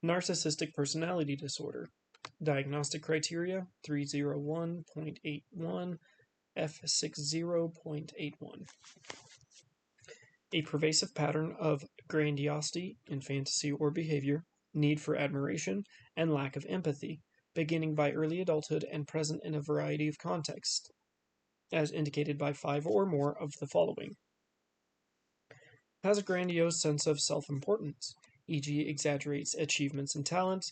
Narcissistic personality disorder. Diagnostic criteria 301.81 F60.81. A pervasive pattern of grandiosity in fantasy or behavior, need for admiration, and lack of empathy, beginning by early adulthood and present in a variety of contexts, as indicated by 5 or more of the following. Has a grandiose sense of self-importance, e.g., exaggerates achievements and talents,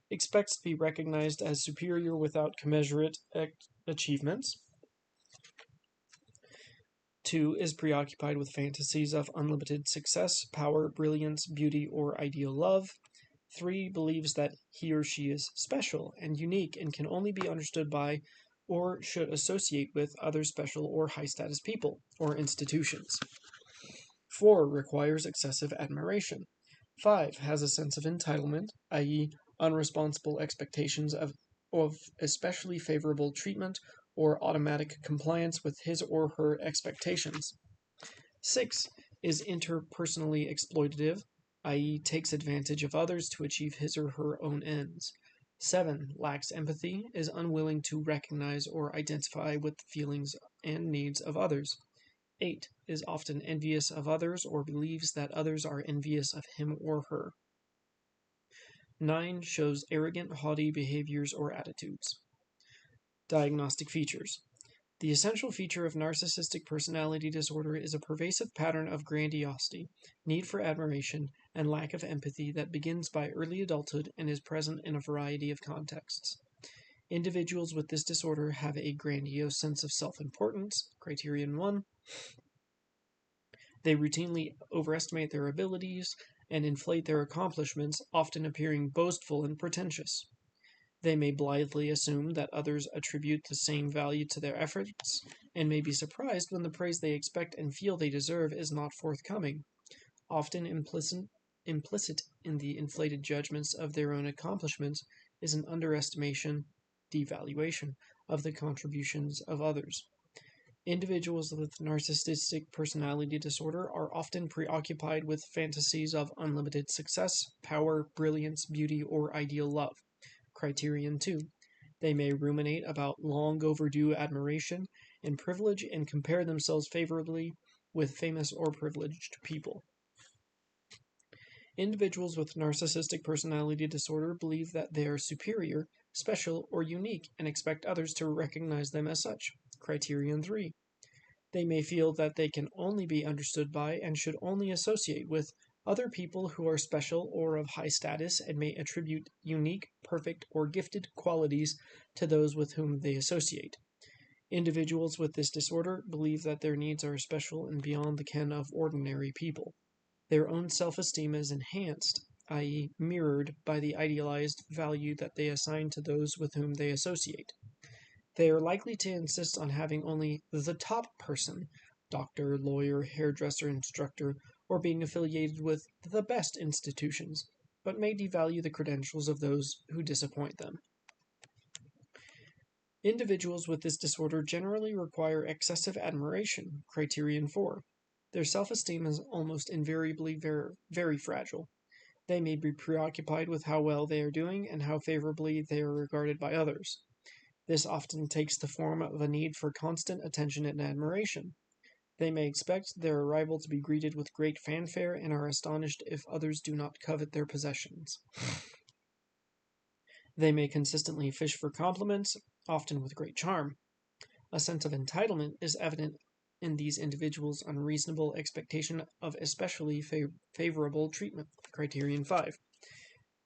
expects to be recognized as superior without commensurate achievements. 2. Is preoccupied with fantasies of unlimited success, power, brilliance, beauty, or ideal love. 3. Believes that he or she is special and unique and can only be understood by or should associate with other special or high-status people or institutions. 4. Requires excessive admiration. 5. Has a sense of entitlement, i.e., unresponsible expectations of especially favorable treatment or automatic compliance with his or her expectations. 6. Is interpersonally exploitative, i.e., takes advantage of others to achieve his or her own ends. 7. Lacks empathy, is unwilling to recognize or identify with the feelings and needs of others. 8. Is often envious of others or believes that others are envious of him or her. 9. Shows arrogant, haughty behaviors or attitudes. Diagnostic features. The essential feature of narcissistic personality disorder is a pervasive pattern of grandiosity, need for admiration, and lack of empathy that begins by early adulthood and is present in a variety of contexts. Individuals with this disorder have a grandiose sense of self-importance, criterion 1. They routinely overestimate their abilities and inflate their accomplishments, often appearing boastful and pretentious. They may blithely assume that others attribute the same value to their efforts, and may be surprised when the praise they expect and feel they deserve is not forthcoming. Often implicit in the inflated judgments of their own accomplishments is an underestimation, devaluation, of the contributions of others. Individuals with narcissistic personality disorder are often preoccupied with fantasies of unlimited success, power, brilliance, beauty, or ideal love. Criterion 2. They may ruminate about long overdue admiration and privilege and compare themselves favorably with famous or privileged people. Individuals with narcissistic personality disorder believe that they are superior, special, or unique and expect others to recognize them as such. Criterion 3. They may feel that they can only be understood by and should only associate with other people who are special or of high status and may attribute unique, perfect, or gifted qualities to those with whom they associate. Individuals with this disorder believe that their needs are special and beyond the ken of ordinary people. Their own self-esteem is enhanced, i.e., mirrored by the idealized value that they assign to those with whom they associate. They are likely to insist on having only the top person, doctor, lawyer, hairdresser, instructor, or being affiliated with the best institutions, but may devalue the credentials of those who disappoint them. Individuals with this disorder generally require excessive admiration, criterion 4. Their self-esteem is almost invariably very fragile. They may be preoccupied with how well they are doing and how favorably they are regarded by others. This often takes the form of a need for constant attention and admiration. They may expect their arrival to be greeted with great fanfare and are astonished if others do not covet their possessions. They may consistently fish for compliments, often with great charm. A sense of entitlement is evident in these individuals' unreasonable expectation of especially favorable treatment. Criterion 5.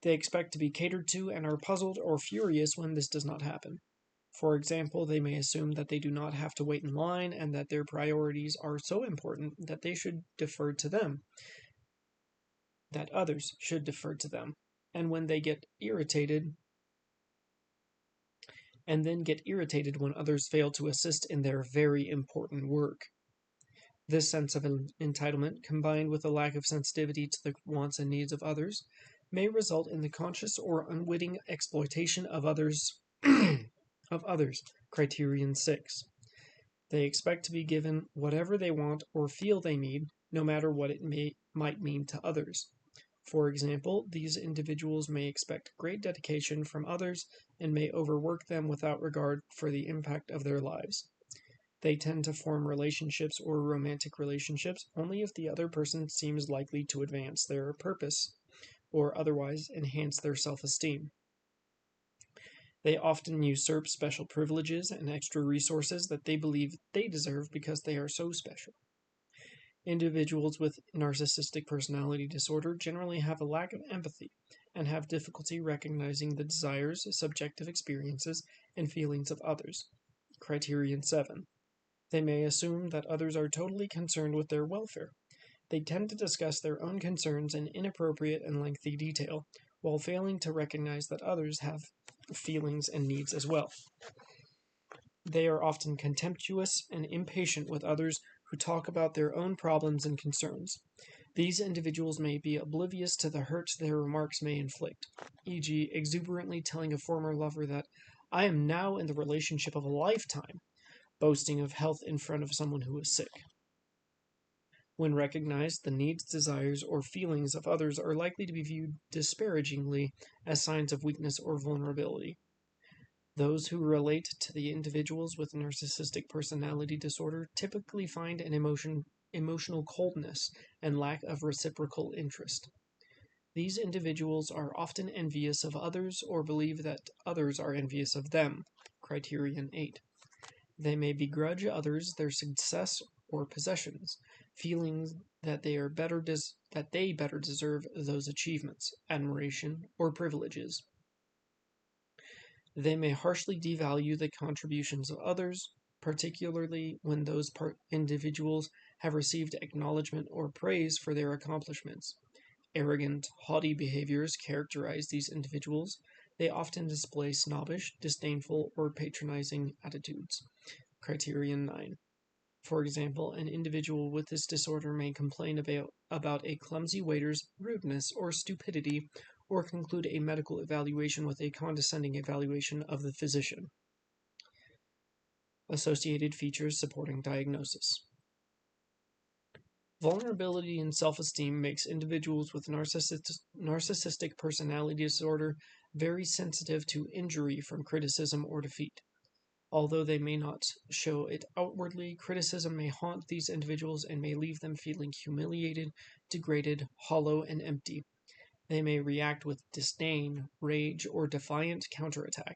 They expect to be catered to and are puzzled or furious when this does not happen. For example, they may assume that they do not have to wait in line and that their priorities are so important that they should defer to them, that others should defer to them, and when they get irritated when others fail to assist in their very important work. This sense of entitlement, combined with a lack of sensitivity to the wants and needs of others, may result in the conscious or unwitting exploitation of others. Criterion 6. They expect to be given whatever they want or feel they need, no matter what it might mean to others. For example, these individuals may expect great dedication from others and may overwork them without regard for the impact of their lives. They tend to form relationships or romantic relationships only if the other person seems likely to advance their purpose or otherwise enhance their self-esteem. They often usurp special privileges and extra resources that they believe they deserve because they are so special. Individuals with narcissistic personality disorder generally have a lack of empathy and have difficulty recognizing the desires, subjective experiences, and feelings of others. Criterion 7. They may assume that others are totally concerned with their welfare. They tend to discuss their own concerns in inappropriate and lengthy detail, while failing to recognize that others have feelings and needs as well. They are often contemptuous and impatient with others who talk about their own problems and concerns. These individuals may be oblivious to the hurt their remarks may inflict, e.g., exuberantly telling a former lover that I am now in the relationship of a lifetime, boasting of health in front of someone who is sick. When recognized, the needs, desires, or feelings of others are likely to be viewed disparagingly as signs of weakness or vulnerability. Those who relate to the individuals with narcissistic personality disorder typically find an emotional coldness and lack of reciprocal interest. These individuals are often envious of others or believe that others are envious of them. Criterion 8. They may begrudge others their success or possessions, feeling that they better deserve those achievements, admiration, or privileges. They may harshly devalue the contributions of others, particularly when those individuals have received acknowledgement or praise for their accomplishments. Arrogant, haughty behaviors characterize these individuals. They often display snobbish, disdainful, or patronizing attitudes. Criterion 9. For example, an individual with this disorder may complain about a clumsy waiter's rudeness or stupidity, or conclude a medical evaluation with a condescending evaluation of the physician. Associated features supporting diagnosis. Vulnerability and self-esteem makes individuals with narcissistic personality disorder very sensitive to injury from criticism or defeat. Although they may not show it outwardly, criticism may haunt these individuals and may leave them feeling humiliated, degraded, hollow, and empty. They may react with disdain, rage, or defiant counterattack.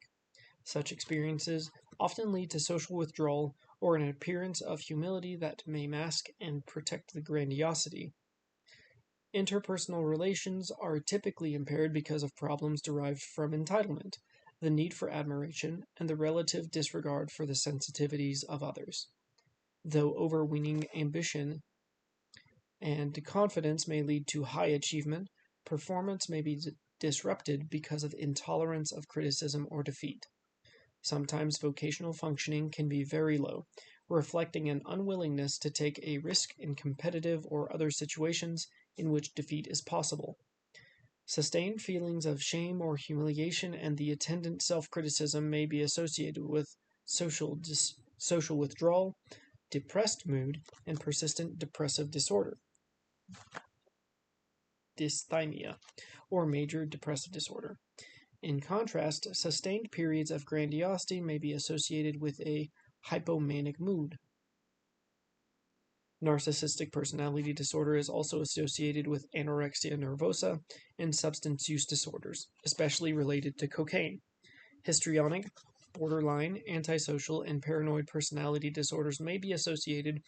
Such experiences often lead to social withdrawal or an appearance of humility that may mask and protect the grandiosity. Interpersonal relations are typically impaired because of problems derived from entitlement, the need for admiration, and the relative disregard for the sensitivities of others. Though overweening ambition and confidence may lead to high achievement, performance may be disrupted because of intolerance of criticism or defeat. Sometimes vocational functioning can be very low, reflecting an unwillingness to take a risk in competitive or other situations in which defeat is possible. Sustained feelings of shame or humiliation and the attendant self-criticism may be associated with social withdrawal, depressed mood, and persistent depressive disorder, dysthymia, or major depressive disorder. In contrast, sustained periods of grandiosity may be associated with a hypomanic mood. Narcissistic personality disorder is also associated with anorexia nervosa and substance use disorders, especially related to cocaine. Histrionic, borderline, antisocial, and paranoid personality disorders may be associated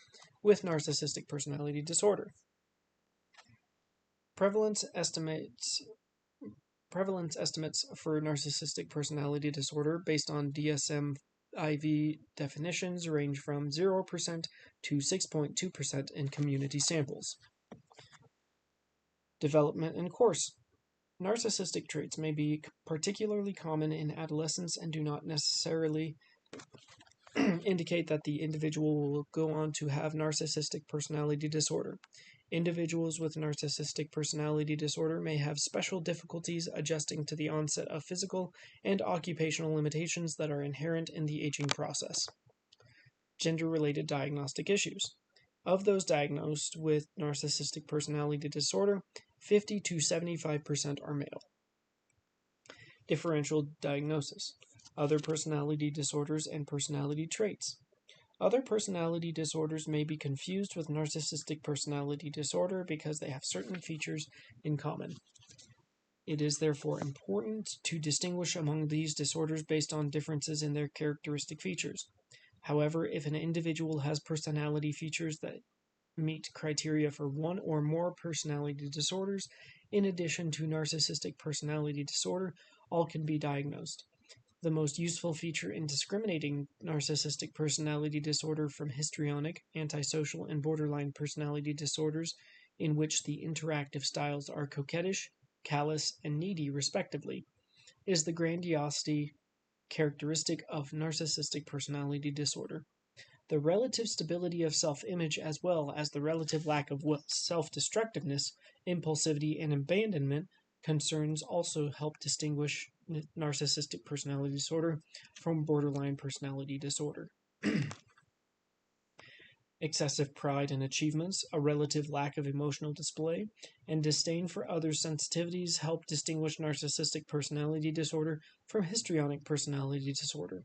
with narcissistic personality disorder. Prevalence estimates for narcissistic personality disorder based on DSM-IV definitions range from 0% to 6.2% in community samples. Development and course. Narcissistic traits may be particularly common in adolescence and do not necessarily indicate that the individual will go on to have narcissistic personality disorder. Individuals with narcissistic personality disorder may have special difficulties adjusting to the onset of physical and occupational limitations that are inherent in the aging process. Gender-related diagnostic issues. Of those diagnosed with narcissistic personality disorder, 50 to 75% are male. Differential diagnosis. Other personality disorders and personality traits. Other personality disorders may be confused with narcissistic personality disorder because they have certain features in common. It is therefore important to distinguish among these disorders based on differences in their characteristic features. However, if an individual has personality features that meet criteria for one or more personality disorders, in addition to narcissistic personality disorder, all can be diagnosed. The most useful feature in discriminating narcissistic personality disorder from histrionic, antisocial, and borderline personality disorders, in which the interactive styles are coquettish, callous, and needy, respectively, is the grandiosity characteristic of narcissistic personality disorder. The relative stability of self-image, as well as the relative lack of self-destructiveness, impulsivity, and abandonment concerns also help distinguish narcissistic personality disorder from borderline personality disorder. Excessive pride in achievements, a relative lack of emotional display, and disdain for others' sensitivities help distinguish narcissistic personality disorder from histrionic personality disorder.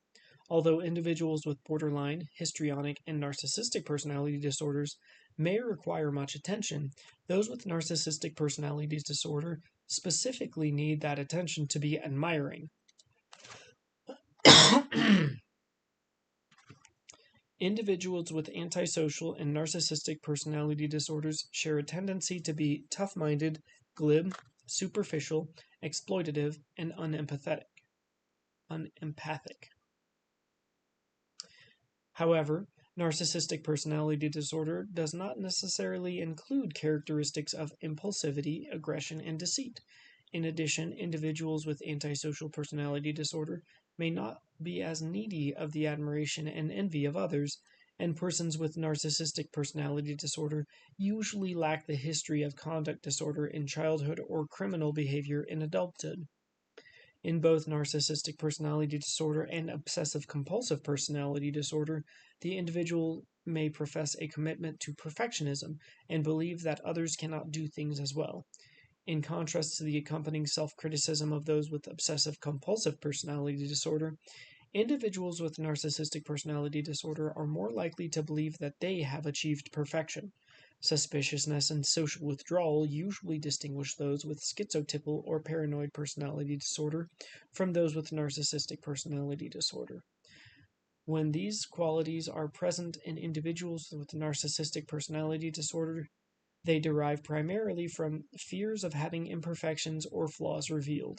Although individuals with borderline, histrionic, and narcissistic personality disorders may require much attention, those with narcissistic personality disorder specifically need that attention to be admiring. Individuals with antisocial and narcissistic personality disorders share a tendency to be tough-minded, glib, superficial, exploitative, and unempathic. However, narcissistic personality disorder does not necessarily include characteristics of impulsivity, aggression, and deceit. In addition, individuals with antisocial personality disorder may not be as needy of the admiration and envy of others, and persons with narcissistic personality disorder usually lack the history of conduct disorder in childhood or criminal behavior in adulthood. In both narcissistic personality disorder and obsessive-compulsive personality disorder, the individual may profess a commitment to perfectionism and believe that others cannot do things as well. In contrast to the accompanying self-criticism of those with obsessive-compulsive personality disorder, individuals with narcissistic personality disorder are more likely to believe that they have achieved perfection. Suspiciousness and social withdrawal usually distinguish those with schizotypal or paranoid personality disorder from those with narcissistic personality disorder. When these qualities are present in individuals with narcissistic personality disorder, they derive primarily from fears of having imperfections or flaws revealed.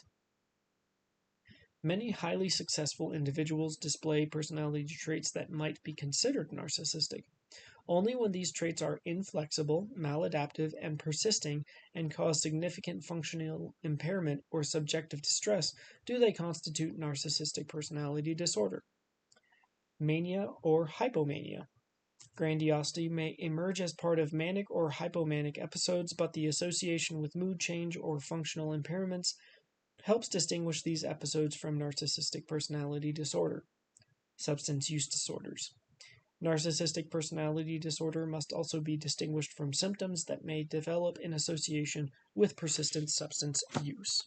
Many highly successful individuals display personality traits that might be considered narcissistic. Only when these traits are inflexible, maladaptive, and persisting and cause significant functional impairment or subjective distress do they constitute narcissistic personality disorder. Mania or hypomania. Grandiosity may emerge as part of manic or hypomanic episodes, but the association with mood change or functional impairments helps distinguish these episodes from narcissistic personality disorder. Substance use disorders. Narcissistic personality disorder must also be distinguished from symptoms that may develop in association with persistent substance use.